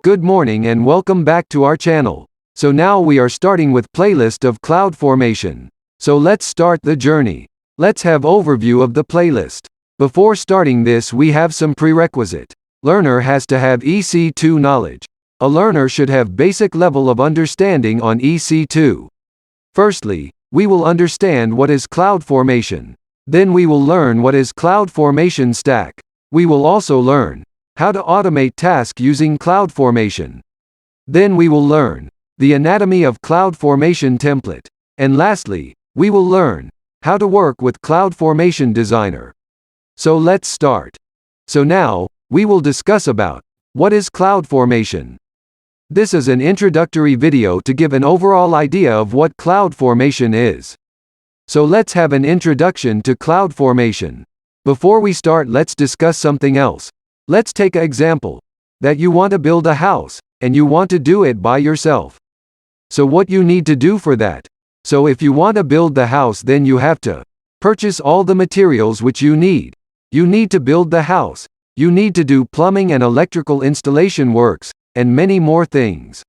Good morning and welcome back to our channel. So now we are starting with playlist of CloudFormation. So let's start the journey. Let's have overview of the playlist. Before starting this we have some prerequisite. Learner has to have EC2 knowledge. A learner should have basic level of understanding on EC2. Firstly, we will understand what is CloudFormation. Then we will learn what is CloudFormation stack. We will also learn how to automate tasks using CloudFormation. Then we will learn the anatomy of CloudFormation template. And lastly, we will learn how to work with CloudFormation Designer. So let's start. So now, we will discuss about what is CloudFormation. This is an introductory video to give an overall idea of what CloudFormation is. So let's have an introduction to CloudFormation. Before we start, let's discuss something else. Let's take an example that you want to build a house and you want to do it by yourself. So what you need to do for that? So if you want to build the house, then you have to purchase all the materials which you need. You need to build the house. You need to do plumbing and electrical installation works and many more things.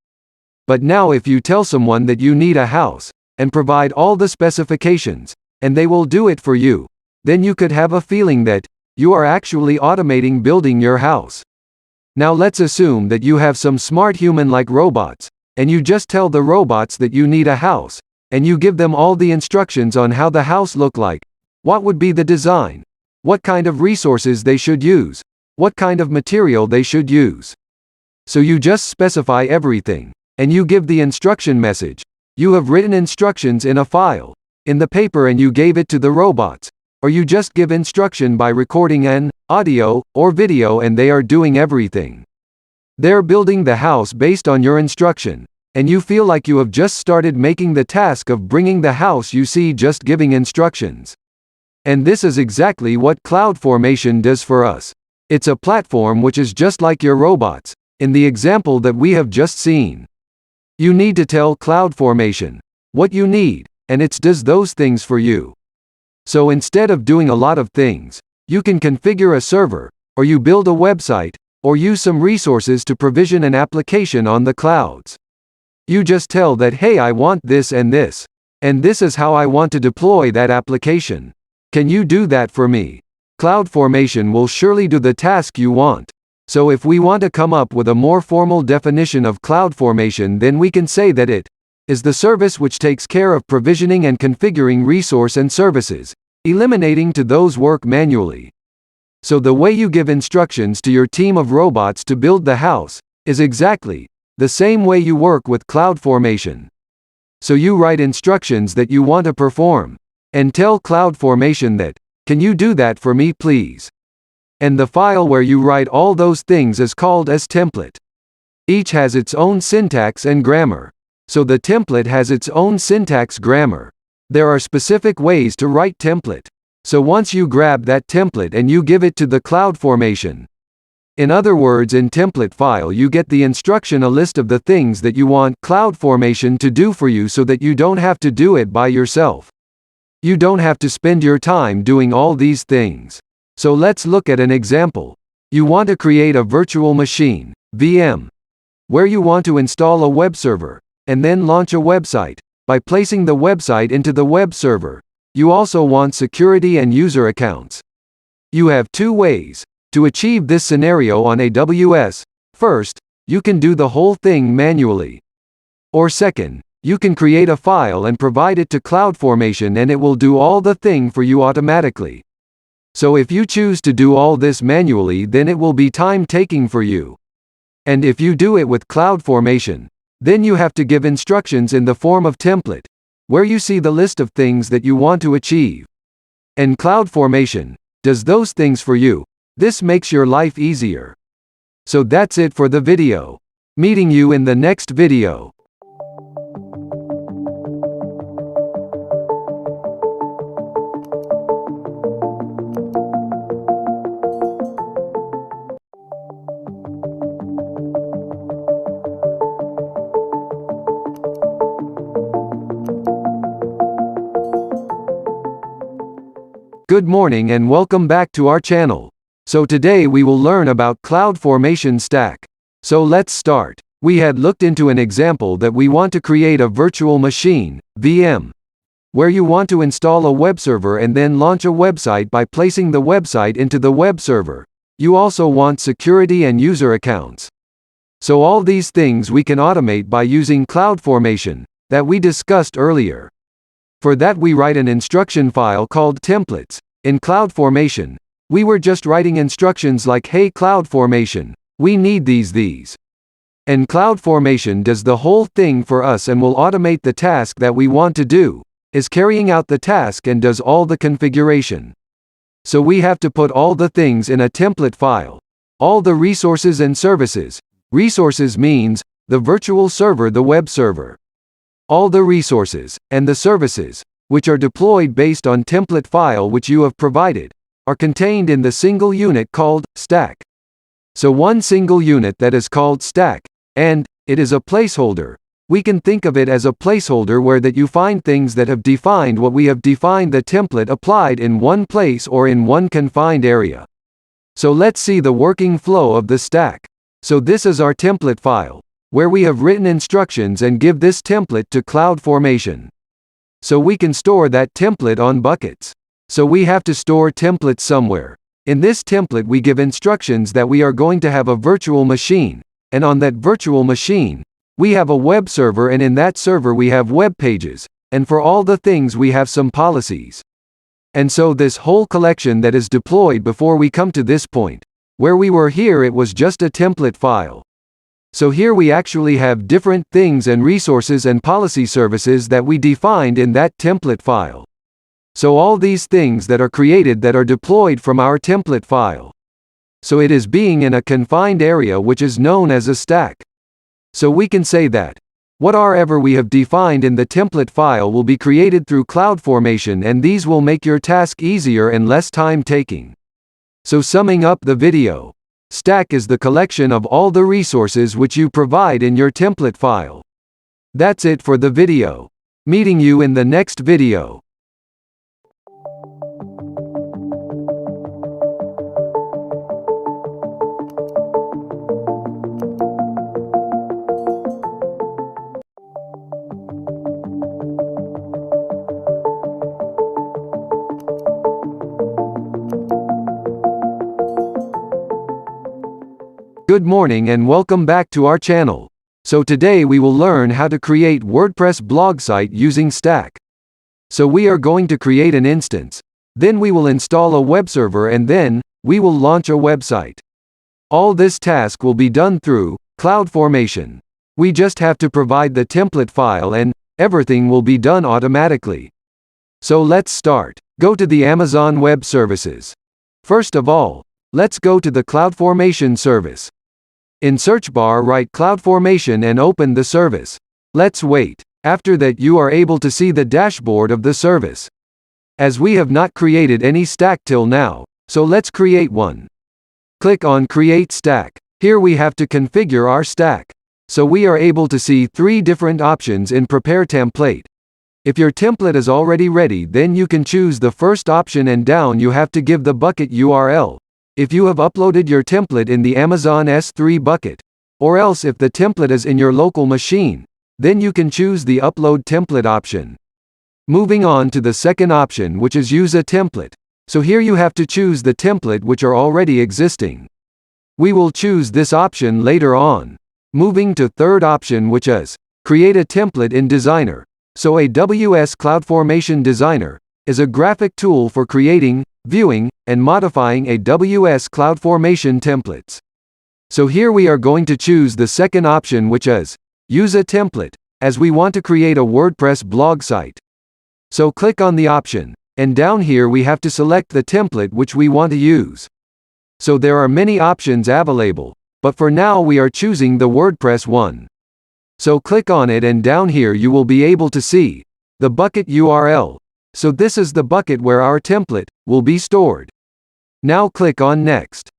But now if you tell someone that you need a house and provide all the specifications and they will do it for you, then you could have a feeling that you are actually automating building your house. Now let's assume that you have some smart human like robots, and you just tell the robots that you need a house, and you give them all the instructions on how the house look like, what would be the design, what kind of resources they should use, what kind of material they should use. So you just specify everything, and you give the instruction message. You have written instructions in a file, in the paper, and you gave it to the robots. Or you just give instruction by recording an audio or video and they are doing everything. They're building the house based on your instruction, and you feel like you have just started making the task of bringing the house you see just giving instructions. And this is exactly what CloudFormation does for us. It's a platform which is just like your robots, in the example that we have just seen. You need to tell CloudFormation what you need, and it does those things for you. So instead of doing a lot of things, you can configure a server, or you build a website, or use some resources to provision an application on the clouds. You just tell that, hey, I want this, and this is how I want to deploy that application. Can you do that for me? CloudFormation will surely do the task you want. So if we want to come up with a more formal definition of CloudFormation, then we can say that it is the service which takes care of provisioning and configuring resource and services, eliminating to those work manually. So the way you give instructions to your team of robots to build the house is exactly the same way you work with CloudFormation. So you write instructions that you want to perform and tell CloudFormation that, can you do that for me please? And the file where you write all those things is called as template. Each has its own syntax and grammar. So the template has its own syntax grammar. There are specific ways to write template. So once you grab that template and you give it to the CloudFormation. In other words, in template file you get the instruction, a list of the things that you want CloudFormation to do for you so that you don't have to do it by yourself. You don't have to spend your time doing all these things. So let's look at an example. You want to create a virtual machine, VM, where you want to install a web server and then launch a website by placing the website into the web server. You also want security and user accounts. You have two ways to achieve this scenario on AWS. First, you can do the whole thing manually. Or second, you can create a file and provide it to CloudFormation and it will do all the thing for you automatically. So if you choose to do all this manually, then it will be time taking for you. And if you do it with CloudFormation, then you have to give instructions in the form of template, where you see the list of things that you want to achieve. And CloudFormation does those things for you. This makes your life easier. So that's it for the video. Meeting you in the next video. Good morning and welcome back to our channel. So today we will learn about CloudFormation stack. So let's start. We had looked into an example that we want to create a virtual machine, VM, where you want to install a web server and then launch a website by placing the website into the web server. You also want security and user accounts. So all these things we can automate by using CloudFormation, that we discussed earlier. For that we write an instruction file called templates. In CloudFormation, we were just writing instructions like, hey CloudFormation, we need these. And CloudFormation does the whole thing for us and will automate the task that we want to do, is carrying out the task and does all the configuration. So we have to put all the things in a template file. All the resources and services. Resources means, the virtual server, the web server. All the resources, and the services, which are deployed based on template file which you have provided, are contained in the single unit called stack. So one single unit that is called stack, and it is a placeholder. We can think of it as a placeholder where that you find things that have defined what we have defined the template applied in one place or in one confined area. So let's see the working flow of the stack. So this is our template file, where we have written instructions and give this template to CloudFormation. So we can store that template on buckets. So we have to store templates somewhere. In this template we give instructions that we are going to have a virtual machine, and on that virtual machine, we have a web server, and in that server we have web pages, and for all the things we have some policies. And so this whole collection that is deployed before we come to this point, where we were here it was just a template file. So here we actually have different things and resources and policy services that we defined in that template file. So all these things that are created that are deployed from our template file. So it is being in a confined area which is known as a stack. So we can say that whatever we have defined in the template file will be created through CloudFormation, and these will make your task easier and less time taking. So summing up the video, stack is the collection of all the resources which you provide in your template file. That's it for the video. Meeting you in the next video. Good morning and welcome back to our channel. So today we will learn how to create WordPress blog site using Stack. So we are going to create an instance, then we will install a web server, and then we will launch a website. All this task will be done through CloudFormation. We just have to provide the template file and everything will be done automatically. So let's start. Go to the Amazon Web Services. First of all, let's go to the CloudFormation service. In search bar write CloudFormation and open the service. Let's wait. After that you are able to see the dashboard of the service. As we have not created any stack till now, so let's create one. Click on Create Stack. Here we have to configure our stack. So we are able to see three different options in Prepare Template. If your template is already ready, then you can choose the first option, and down you have to give the bucket URL. If you have uploaded your template in the Amazon S3 bucket, or else if the template is in your local machine, then you can choose the Upload Template option. Moving on to the second option, which is Use a Template. So here you have to choose the template which are already existing. We will choose this option later on. Moving to third option, which is Create a Template in Designer. So AWS CloudFormation Designer is a graphic tool for creating, viewing, and modifying AWS CloudFormation templates. So here we are going to choose the second option, which is Use a Template, as we want to create a WordPress blog site. So click on the option, and down here we have to select the template which we want to use. So there are many options available, but for now we are choosing the WordPress one. So click on it, and down here you will be able to see the bucket URL. So this is the bucket where our template will be stored. Now click on Next.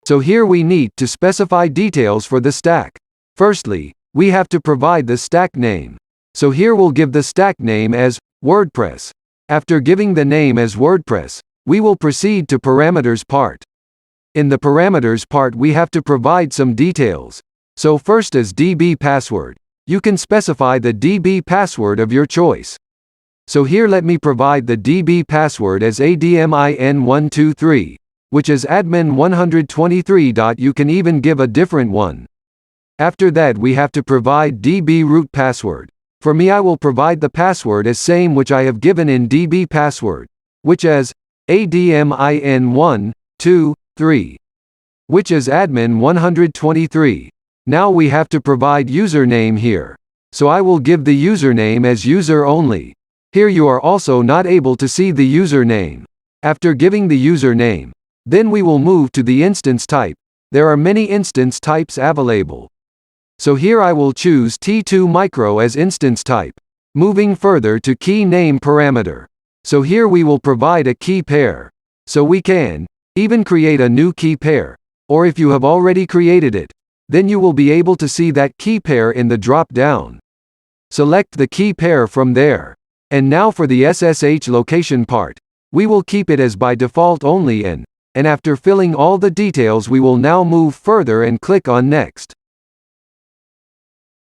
So here we need to specify details for the stack. Firstly, we have to provide the stack name. So here we'll give the stack name as WordPress. After giving the name as WordPress, we will proceed to parameters part. In the parameters part we have to provide some details. So first is DB password. You can specify the DB password of your choice. So here let me provide the DB password as admin123, which is admin123. You can even give a different one. After that we have to provide DB root password. For me I will provide the password as same which I have given in DB password, which is admin123, which is admin123. Now we have to provide username here. So I will give the username as user only. Here you are also not able to see the username. After giving the username, then we will move to the instance type. There are many instance types available. So here I will choose T2 micro as instance type. Moving further to key name parameter. So here we will provide a key pair. So we can even create a new key pair. Or if you have already created it, then you will be able to see that key pair in the drop down. Select the key pair from there. And now for the SSH location part, we will keep it as by default only and after filling all the details we will now move further and click on next.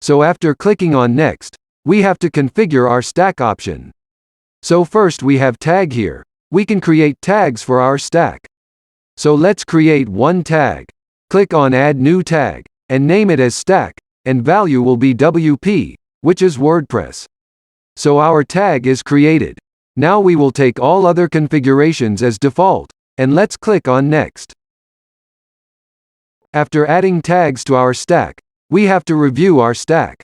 So after clicking on next, we have to configure our stack option. So first we have tag here. We can create tags for our stack. So let's create one tag. Click on add new tag and name it as stack, and value will be WP, which is WordPress. So our tag is created. Now we will take all other configurations as default, and let's click on next. After adding tags to our stack, we have to review our stack.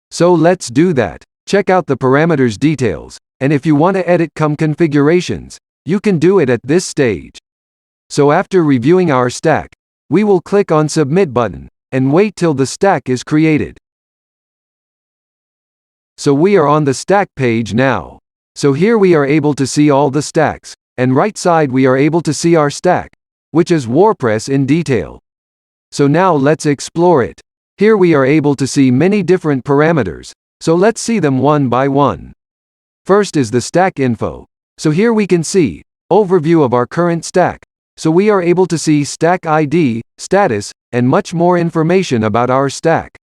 So let's do that. Check out the parameters details, and if you want to edit some configurations, you can do it at this stage. So after reviewing our stack, we will click on submit button, and wait till the stack is created. So we are on the stack page now. So here we are able to see all the stacks, and right side we are able to see our stack, which is WordPress in detail. So now let's explore it. Here we are able to see many different parameters, so let's see them one by one. First is the stack info. So here we can see overview of our current stack. So we are able to see stack ID, status, and much more information about our stack.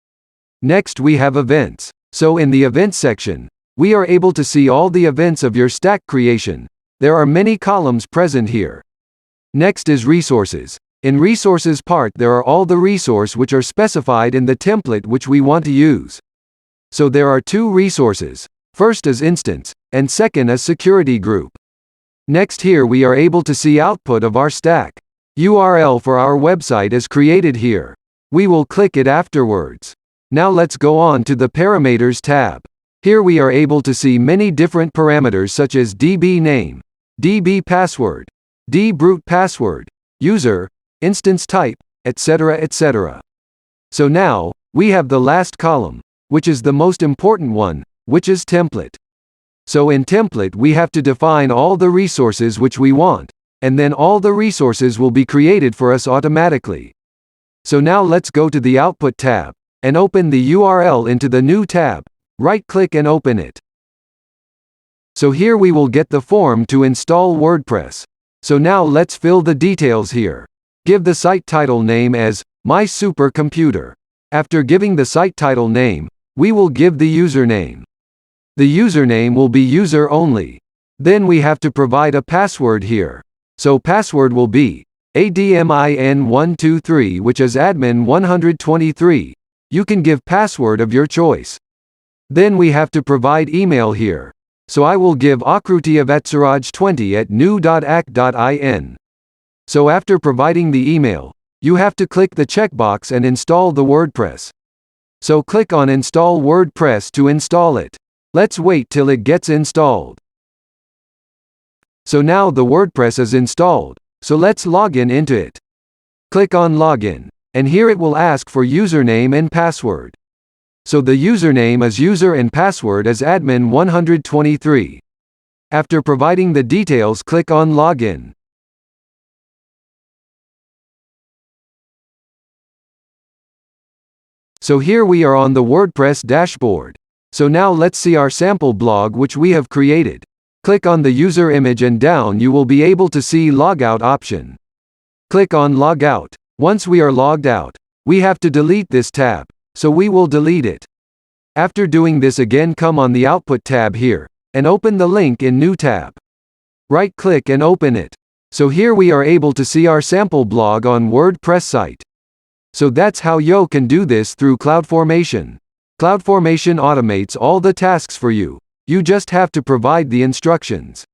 Next we have events. So in the events section, we are able to see all the events of your stack creation. There are many columns present here. Next is resources. In resources part there are all the resources which are specified in the template which we want to use. So there are two resources. First is instance, and second is security group. Next here we are able to see output of our stack. URL for our website is created here. We will click it afterwards. Now let's go on to the parameters tab. Here we are able to see many different parameters such as DB name, DB password, dbrute password, user, instance type, etc. etc. So now, we have the last column, which is the most important one, which is template. So in template we have to define all the resources which we want, and then all the resources will be created for us automatically. So now let's go to the output tab, and open the URL into the new tab. Right-click and open it. So here we will get the form to install WordPress. So now let's fill the details here. Give the site title name as My Supercomputer. After giving the site title name, we will give the username. The username will be user only. Then we have to provide a password here. So password will be admin123, which is admin123. You can give password of your choice. Then we have to provide email here. So I will give akrutiyavatsiraj20@new.ac.in. So after providing the email, you have to click the checkbox and install the WordPress. So click on Install WordPress to install it. Let's wait till it gets installed. So now the WordPress is installed, so let's log in into it. Click on Login, and here it will ask for username and password. So the username is user and password is admin123. After providing the details, click on Login. So here we are on the WordPress dashboard. So now let's see our sample blog which we have created. Click on the user image and down you will be able to see logout option. Click on Log Out. Once we are logged out, we have to delete this tab, so we will delete it. After doing this, again come on the Output tab here, and open the link in New tab. Right-click and open it. So here we are able to see our sample blog on WordPress site. So that's how you can do this through CloudFormation. CloudFormation automates all the tasks for you. You just have to provide the instructions.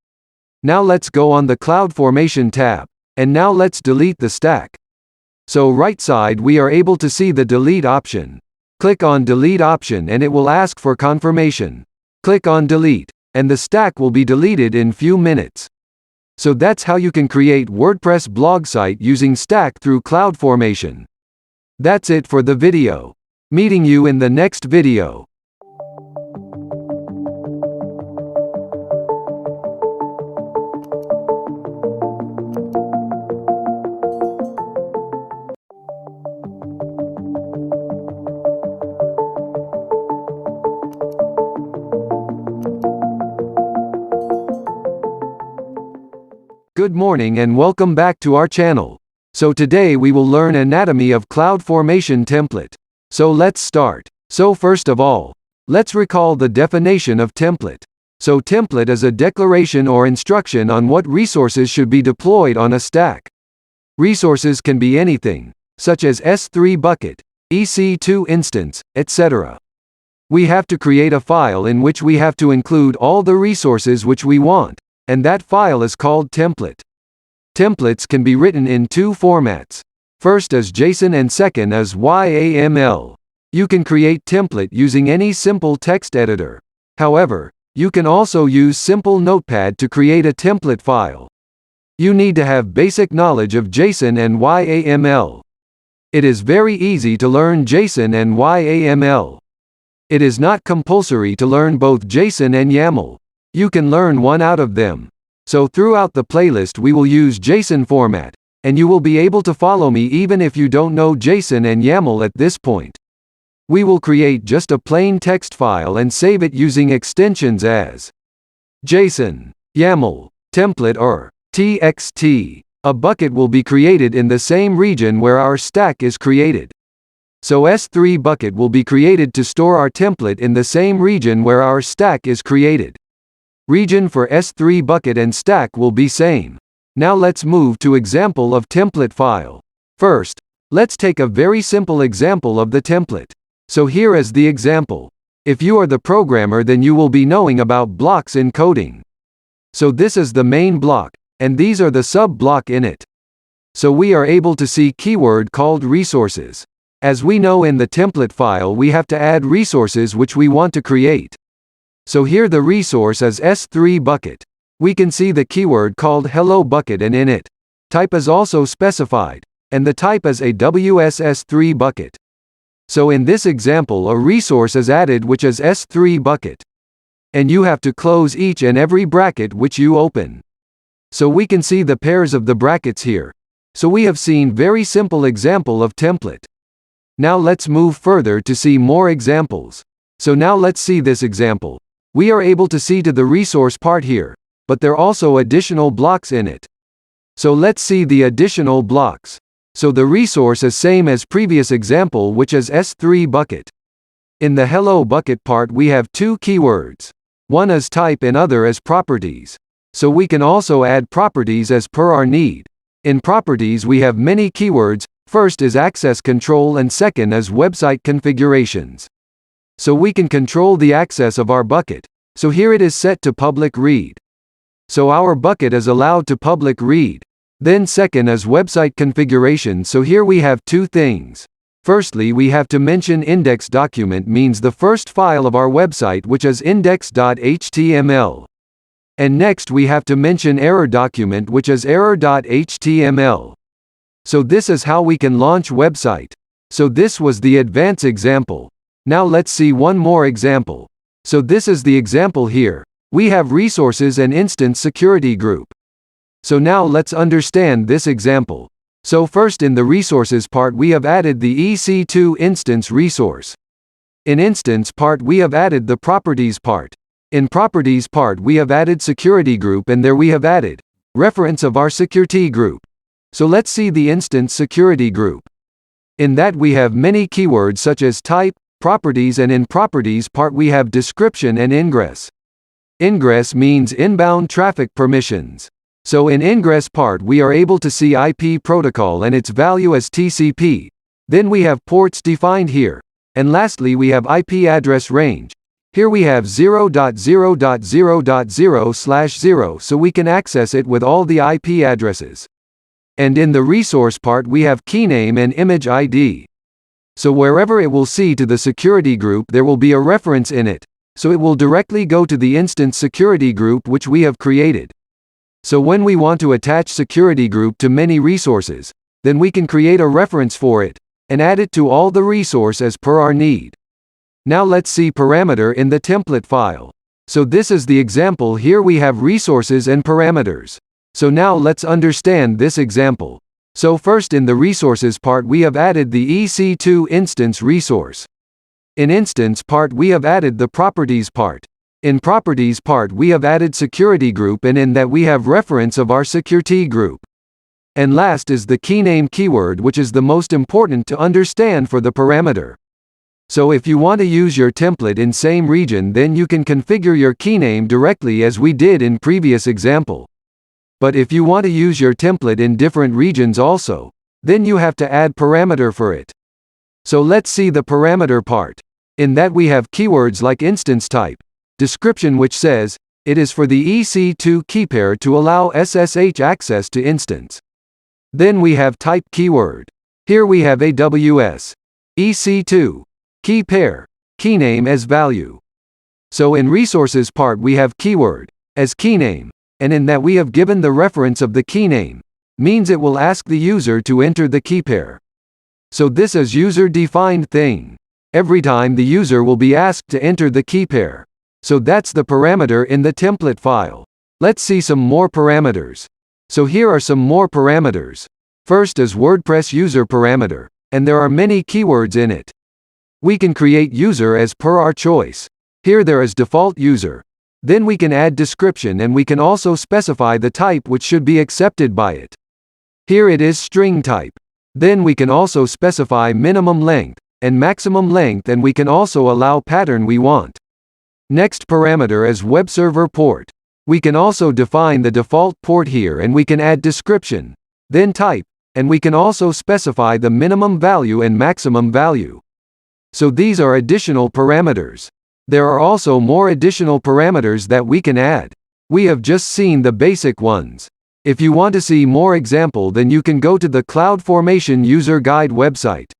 Now let's go on the CloudFormation tab, and now let's delete the stack. So right side we are able to see the delete option. Click on delete option and it will ask for confirmation. Click on delete, and the stack will be deleted in few minutes. So that's how you can create WordPress blog site using stack through CloudFormation. That's it for the video. Meeting you in the next video. Good morning and welcome back to our channel. So today we will learn anatomy of CloudFormation template. So let's start. So first of all, let's recall the definition of template. So template is a declaration or instruction on what resources should be deployed on a stack. Resources can be anything, such as S3 bucket, EC2 instance, etc. We have to create a file in which we have to include all the resources which we want, and that file is called template. Templates can be written in two formats. First as JSON and second as YAML. You can create template using any simple text editor. However, you can also use simple Notepad to create a template file. You need to have basic knowledge of JSON and YAML. It is very easy to learn JSON and YAML. It is not compulsory to learn both JSON and YAML. You can learn one out of them. So throughout the playlist we will use JSON format, and you will be able to follow me even if you don't know JSON and YAML at this point. We will create just a plain text file and save it using extensions as JSON, YAML, template or TXT. A bucket will be created in the same region where our stack is created. So S3 bucket will be created to store our template in the same region where our stack is created. Region for S3 bucket and stack will be same. Now let's move to example of template file. First, let's take a very simple example of the template. So here is the example. If you are the programmer, then you will be knowing about blocks in coding. So this is the main block, and these are the sub-block in it. So we are able to see keyword called resources. As we know in the template file we have to add resources which we want to create. So here the resource is S3 bucket. We can see the keyword called hello bucket and in it, type is also specified, and the type is AWS S3 bucket. So in this example a resource is added which is S3 bucket. And you have to close each and every bracket which you open. So we can see the pairs of the brackets here. So we have seen very simple example of template. Now let's move further to see more examples. So now let's see this example. We are able to see to the resource part here, but there are also additional blocks in it. So let's see the additional blocks. So the resource is same as previous example which is S3 bucket. In the hello bucket part we have two keywords. One is type and other is properties. So we can also add properties as per our need. In properties we have many keywords, first is access control and second is website configurations. So we can control the access of our bucket. So here it is set to public read. So our bucket is allowed to public read. Then second is website configuration. So here we have two things. Firstly we have to mention index document means the first file of our website which is index.html. And next we have to mention error document which is error.html. So this is how we can launch website. So this was the advanced example. Now let's see one more example. So this is the example here. We have resources and instance security group. So now let's understand this example. So first in the resources part we have added the EC2 instance resource. In instance part we have added the properties part. In properties part we have added security group and there we have added reference of our security group. So let's see the instance security group. In that we have many keywords such as type, properties, and in properties part we have description and ingress. Ingress means inbound traffic permissions. So in ingress part we are able to see IP protocol and its value as TCP. Then we have ports defined here. And lastly we have IP address range. Here we have 0.0.0.0/0 so we can access it with all the IP addresses. And in the resource part we have keyname and image ID. So wherever it will see to the security group there will be a reference in it. So it will directly go to the instance security group which we have created. So when we want to attach security group to many resources, then we can create a reference for it, and add it to all the resource as per our need. Now let's see parameter in the template file. So this is the example. Here we have resources and parameters. So now let's understand this example. So first in the resources part we have added the EC2 instance resource. In instance part we have added the properties part. In properties part we have added security group, and in that we have reference of our security group. And last is the keyname keyword, which is the most important to understand for the parameter. So if you want to use your template in same region then you can configure your keyname directly as we did in previous example. But if you want to use your template in different regions also, then you have to add parameter for it. So let's see the parameter part. In that we have keywords like instance type, description which says, it is for the EC2 key pair to allow SSH access to instance. Then we have type keyword. Here we have AWS, EC2, key pair, keyname as value. So in resources part we have keyword, as keyname, and in that we have given the reference of the keyname, means it will ask the user to enter the key pair. So this is user-defined thing. Every time the user will be asked to enter the key pair. So that's the parameter in the template file. Let's see some more parameters. So here are some more parameters. First is WordPress user parameter, and there are many keywords in it. We can create user as per our choice. Here there is default user. Then we can add description, and we can also specify the type which should be accepted by it. Here it is string type. Then we can also specify minimum length and maximum length, and we can also allow pattern we want. Next parameter is web server port. We can also define the default port here, and we can add description, then type, and we can also specify the minimum value and maximum value. So these are additional parameters. There are also more additional parameters that we can add. We have just seen the basic ones. If you want to see more example then you can go to the CloudFormation user guide website.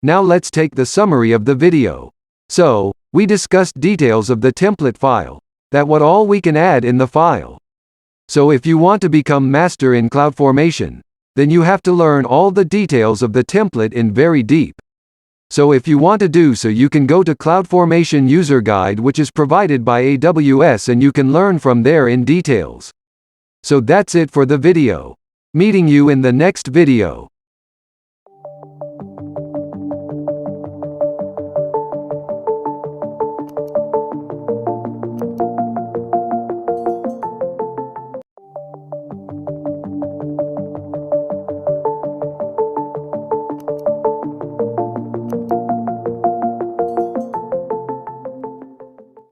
Now let's take the summary of the video. So, we discussed details of the template file, that what all we can add in the file. So if you want to become master in CloudFormation, then you have to learn all the details of the template in very deep. So if you want to do so you can go to CloudFormation user guide which is provided by AWS, and you can learn from there in details. So that's it for the video. Meeting you in the next video.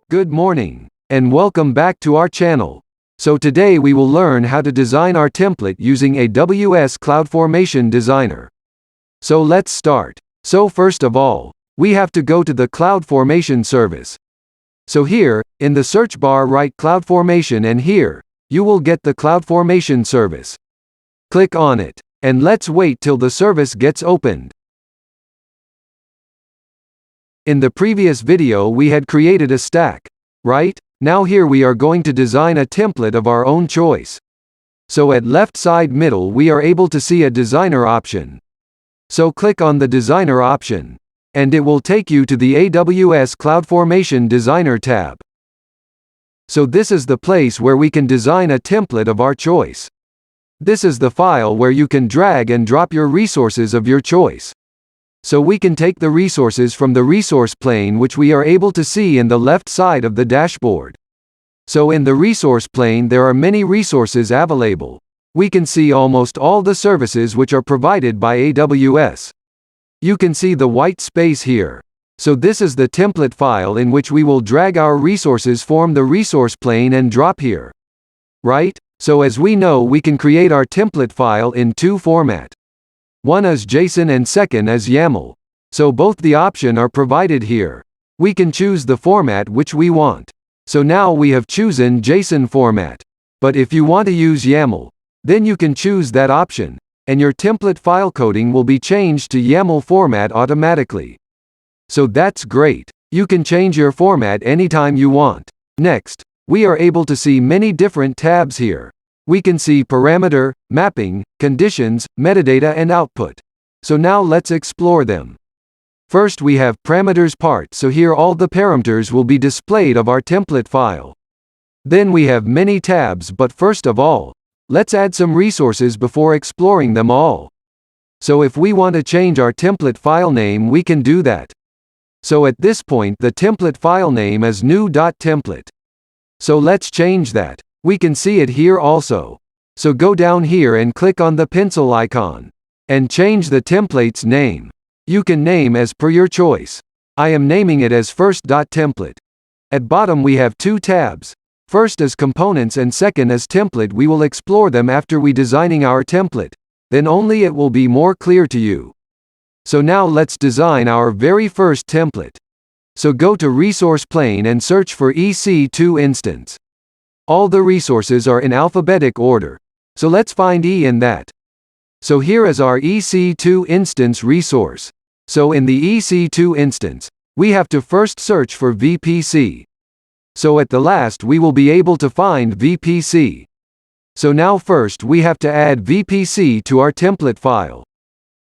Good morning, and welcome back to our channel. So today we will learn how to design our template using AWS CloudFormation Designer. So let's start. So first of all, we have to go to the CloudFormation service. So here, in the search bar write CloudFormation, and here, you will get the CloudFormation service. Click on it, and let's wait till the service gets opened. In the previous video we had created a stack, right? Now here we are going to design a template of our own choice. So at left side middle we are able to see a designer option. So click on the designer option, and it will take you to the AWS CloudFormation Designer tab. So this is the place where we can design a template of our choice. This is the file where you can drag and drop your resources of your choice. So we can take the resources from the resource plane which we are able to see in the left side of the dashboard. So in the resource plane there are many resources available. we can see almost all the services which are provided by AWS. You can see the white space here. So this is the template file in which we will drag our resources, form the resource plane and drop here. Right? So as we know, we can create our template file in two formats. One is JSON and second is YAML. So both the option are provided here. We can choose the format which we want. So now we have chosen JSON format. But if you want to use YAML, then you can choose that option, and your template file coding will be changed to YAML format automatically. So that's great. You can change your format anytime you want. Next, we are able to see many different tabs here. We can see parameter, mapping, conditions, metadata and output. So now let's explore them. First we have parameters part, so here all the parameters will be displayed of our template file. Then we have many tabs, but first of all, let's add some resources before exploring them all. So if we want to change our template file name, we can do that. So at this point the template file name is new.template. So let's change that. We can see it here also. So go down here and click on the pencil icon. And change the template's name. You can name as per your choice. I am naming it as first.template. At bottom we have two tabs. First is components and second is template. We will explore them after we designing our template. Then only it will be more clear to you. So now let's design our very first template. So go to resource plane and search for EC2 instance. All the resources are in alphabetic order. So let's find E in that. So here is our EC2 instance resource. So in the EC2 instance, we have to first search for VPC. So at the last we will be able to find VPC. So now first we have to add VPC to our template file.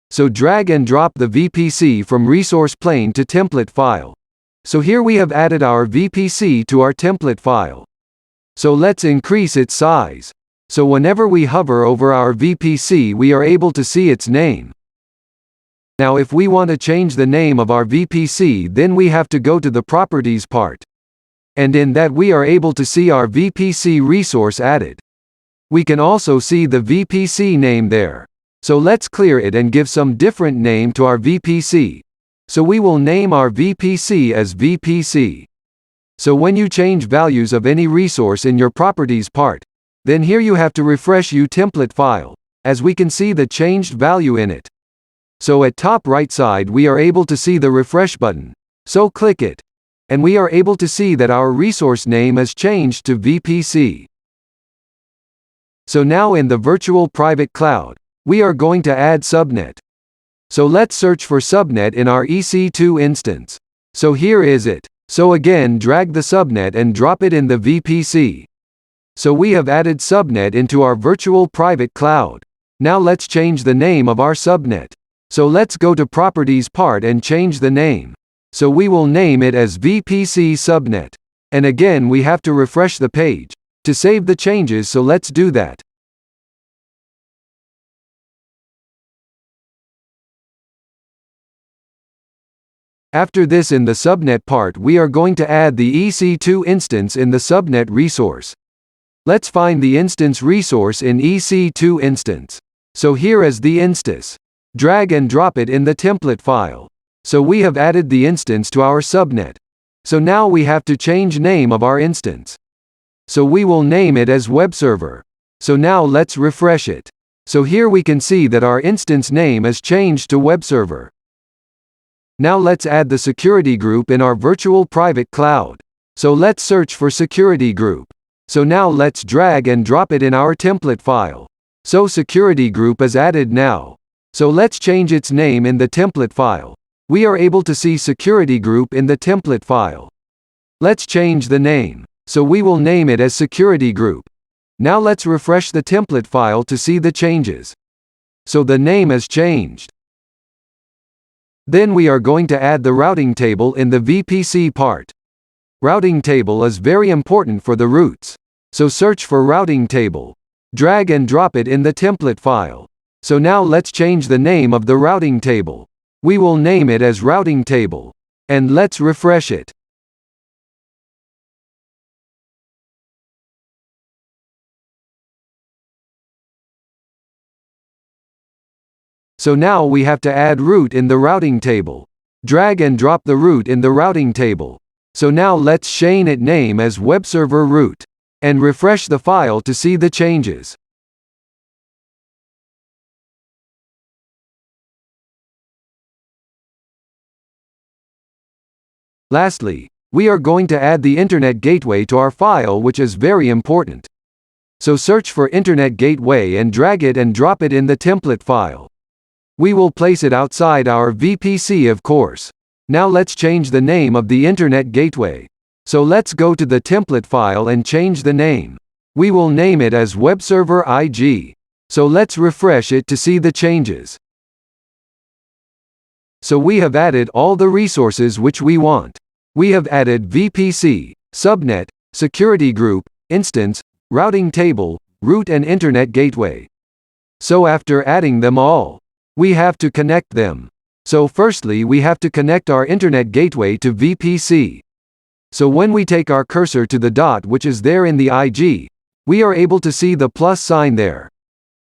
So drag and drop the VPC from resource plane to template file. So here we have added our VPC to our template file. So let's increase its size. So whenever we hover over our VPC, we are able to see its name. Now if we want to change the name of our VPC, then we have to go to the properties part. And in that we are able to see our VPC resource added. We can also see the VPC name there. So let's clear it and give some different name to our VPC. So we will name our VPC as VPC. So when you change values of any resource in your properties part, then here you have to refresh your template file, as we can see the changed value in it. So at top right side we are able to see the refresh button. So click it. And we are able to see that our resource name is changed to VPC. So now in the virtual private cloud, we are going to add subnet. So let's search for subnet in our EC2 instance. So here is it. So again drag the subnet and drop it in the VPC. So we have added subnet into our virtual private cloud. Now let's change the name of our subnet. So let's go to properties part and change the name. So we will name it as VPC subnet. And again we have to refresh the page to save the changes, so let's do that. After this, in the subnet part we are going to add the EC2 instance in the subnet resource. Let's find the instance resource in EC2 instance. So here is the instance. Drag and drop it in the template file. So we have added the instance to our subnet. So now we have to change name of our instance. So we will name it as web server. So now let's refresh it. So here we can see that our instance name is changed to web server. Now let's add the security group in our virtual private cloud. So let's search for security group. So now let's drag and drop it in our template file. So security group is added now. So let's change its name in the template file. We are able to see security group in the template file. Let's change the name. So we will name it as security group. Now let's refresh the template file to see the changes. So the name is changed. Then we are going to add the routing table in the VPC part. Routing table is very important for the routes. So search for routing table. Drag and drop it in the template file. So now let's change the name of the routing table. We will name it as routing table. And let's refresh it. So now we have to add route in the routing table. Drag and drop the route in the routing table. So now let's change its name as web server route. And refresh the file to see the changes. Lastly, we are going to add the Internet Gateway to our file, which is very important. So search for Internet Gateway and drag it and drop it in the template file. We will place it outside our VPC, of course. Now let's change the name of the Internet Gateway. So let's go to the template file and change the name. We will name it as Web Server IG. So let's refresh it to see the changes. So we have added all the resources which we want. We have added VPC, subnet, security group, instance, routing table, route and Internet Gateway. So after adding them all, we have to connect them. So firstly we have to connect our Internet Gateway to VPC. So when we take our cursor to the dot which is there in the IG, we are able to see the plus sign there.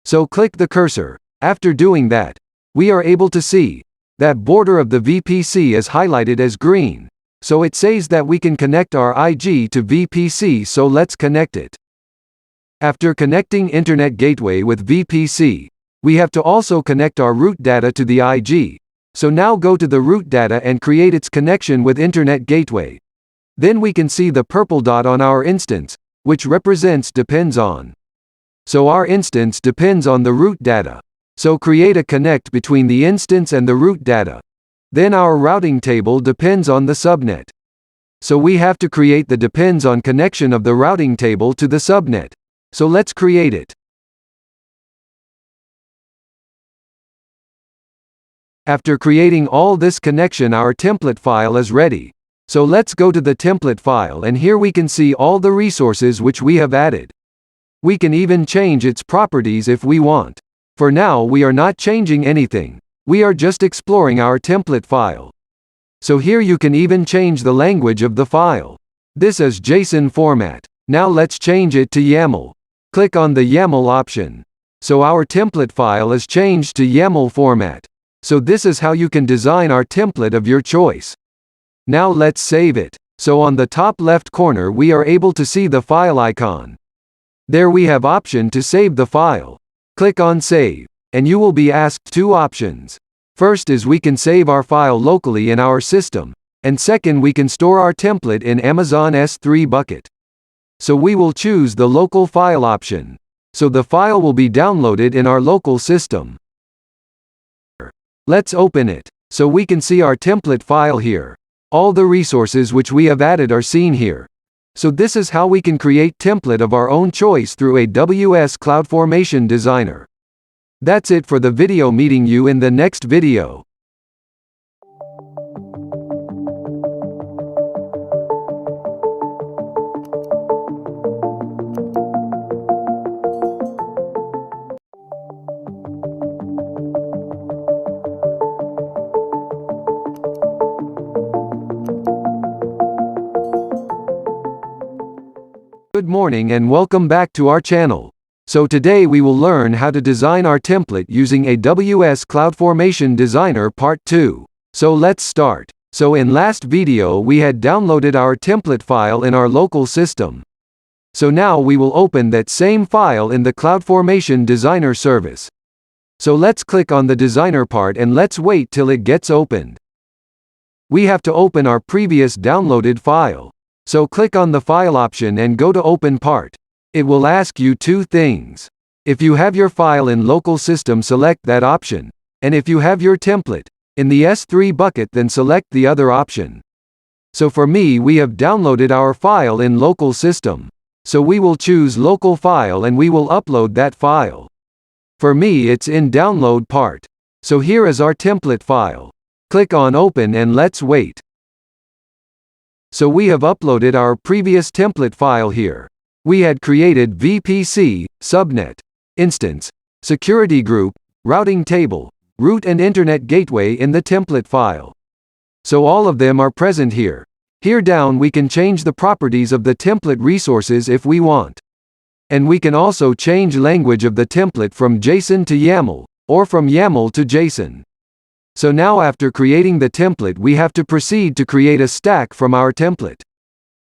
So click the cursor. After doing that, we are able to see that border of the VPC is highlighted as green. So it says that we can connect our IG to VPC, so let's connect it. After connecting Internet Gateway with VPC, we have to also connect our route data to the IG. So now go to the route data and create its connection with Internet Gateway. Then we can see the purple dot on our instance, which represents depends on. So our instance depends on the route data. So create a connect between the instance and the route data. Then our routing table depends on the subnet. So we have to create the depends on connection of the routing table to the subnet. So let's create it. After creating all this connection, our template file is ready. So let's go to the template file, and here we can see all the resources which we have added. We can even change its properties if we want. For now we are not changing anything. We are just exploring our template file. So here you can even change the language of the file. This is JSON format. Now let's change it to YAML. Click on the YAML option. So our template file is changed to YAML format. So this is how you can design our template of your choice. Now let's save it. So on the top left corner we are able to see the file icon. There we have option to save the file. Click on Save, and you will be asked two options. First is we can save our file locally in our system, and second we can store our template in Amazon S3 bucket. So we will choose the local file option. So the file will be downloaded in our local system. Let's open it. So we can see our template file here. All the resources which we have added are seen here. So this is how we can create template of our own choice through AWS CloudFormation Designer. That's it for the video. Meeting you in the next video. Good morning and welcome back to our channel. So today we will learn how to design our template using AWS CloudFormation Designer Part 2. So let's start. So in last video we had downloaded our template file in our local system. So now we will open that same file in the CloudFormation Designer service. So let's click on the designer part and let's wait till it gets opened. We have to open our previous downloaded file. So click on the file option and go to open part. It will ask you two things. If you have your file in local system, select that option. And if you have your template in the S3 bucket, then select the other option. So for me, we have downloaded our file in local system. So we will choose local file and we will upload that file. For me it's in download part. So here is our template file. Click on open and let's wait. So we have uploaded our previous template file here. We had created VPC, subnet, instance, security group, routing table, route and Internet Gateway in the template file. So all of them are present here. Here down we can change the properties of the template resources if we want. And we can also change language of the template from JSON to YAML. or from YAML to JSON. So now after creating the template we have to proceed to create a stack from our template.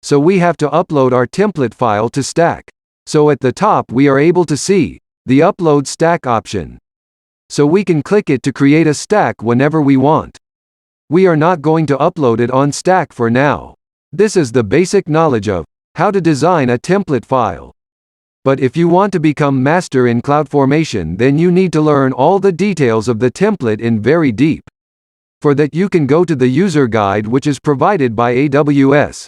So we have to upload our template file to stack. So at the top we are able to see the upload stack option. So we can click it to create a stack whenever we want. We are not going to upload it on stack for now. This is the basic knowledge of how to design a template file. But if you want to become master in CloudFormation, then you need to learn all the details of the template in very deep. For that you can go to the user guide which is provided by AWS.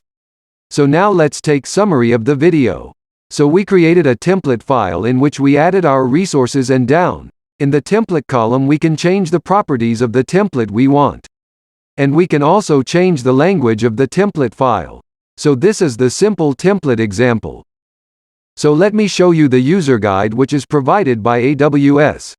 So now let's take summary of the video. So we created a template file in which we added our resources, and down in the template column we can change the properties of the template we want. And we can also change the language of the template file. So this is the simple template example. So let me show you the user guide which is provided by AWS.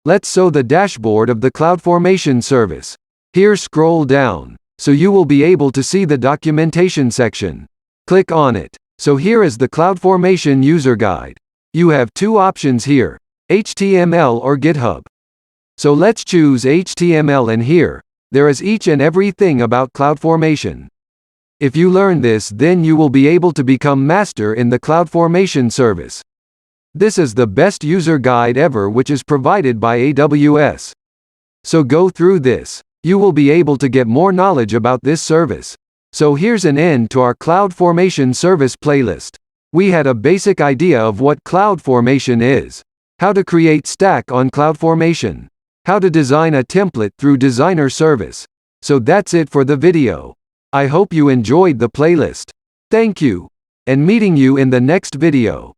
Let's show the dashboard of the CloudFormation service. Here scroll down, so you will be able to see the documentation section. Click on it. So here is the CloudFormation user guide. You have two options here, HTML or GitHub. So let's choose HTML, and here, there is each and everything about CloudFormation. If you learn this, then you will be able to become master in the CloudFormation service. This is the best user guide ever which is provided by AWS. So go through this. You will be able to get more knowledge about this service. So here's an end to our CloudFormation service playlist. We had a basic idea of what CloudFormation is, how to create stack on CloudFormation, how to design a template through Designer service. So that's it for the video. I hope you enjoyed the playlist. Thank you, and meeting you in the next video.